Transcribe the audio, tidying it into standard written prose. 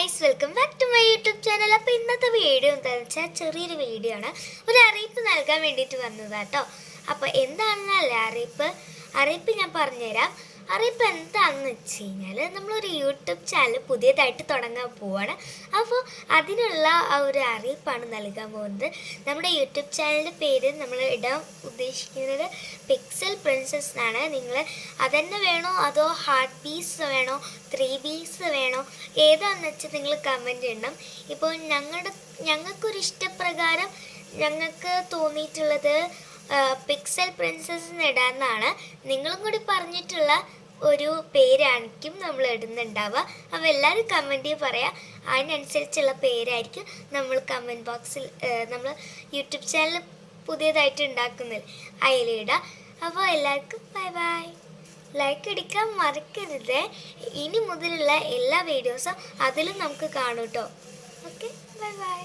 Guys, welcome back to my YouTube channel. അപ്പോൾ ഇന്നത്തെ video എന്താണെന്ന് വെച്ചാൽ ചെറിയൊരു വീഡിയോ ആണ്. ഒരു അറിയിപ്പ് നൽകാൻ വേണ്ടിയിട്ട് വന്നതാട്ടോ. അപ്പോൾ എന്താണെന്നല്ലേ അറിയിപ്പ് ഞാൻ പറഞ്ഞുതരാം. അറിയിപ്പ് എന്താണെന്ന് വെച്ച് കഴിഞ്ഞാൽ നമ്മളൊരു യൂട്യൂബ് ചാനൽ പുതിയതായിട്ട് തുടങ്ങാൻ പോവാണ്. അപ്പോൾ അതിനുള്ള ഒരു അറിയിപ്പാണ് നൽകാൻ പോകുന്നത്. നമ്മുടെ യൂട്യൂബ് ചാനലിൻ്റെ പേര് നമ്മൾ ഇടാൻ ഉദ്ദേശിക്കുന്നത് പിക്സൽ പ്രിൻസസ് എന്നാണ്. നിങ്ങൾ അതന്നെ വേണോ അതോ ഹാർട്ട് പീസ് വേണോ 3 വേണോ ഏതാണെന്ന് വെച്ചാൽ നിങ്ങൾ കമൻറ്റ് ചെയ്യണം. ഇപ്പോൾ ഞങ്ങൾക്കൊരു ഇഷ്ടപ്രകാരം ഞങ്ങൾക്ക് തോന്നിയിട്ടുള്ളത് പിക്സൽ പ്രിൻസസ് ഇടാമെന്നാണ്. നിങ്ങളും കൂടി പറഞ്ഞിട്ടുള്ള ഒരു പേരായിരിക്കും നമ്മൾ ഇടുന്നുണ്ടാവുക. അപ്പോൾ എല്ലാവരും കമൻറ്റ് പറയാം, അതിനനുസരിച്ചുള്ള പേരായിരിക്കും നമ്മൾ കമൻറ്റ് ബോക്സിൽ നമ്മൾ യൂട്യൂബ് ചാനൽ പുതിയതായിട്ട് ഉണ്ടാക്കുന്നില്ല അതിലിടുക. അപ്പോൾ എല്ലാവർക്കും ബൈ ബൈ. ലൈക്ക് അടിക്കാൻ മറക്കരുത്. ഇനി മുതലുള്ള എല്ലാ വീഡിയോസും അതിലും നമുക്ക് കാണൂട്ടോ. Okay, bye bye.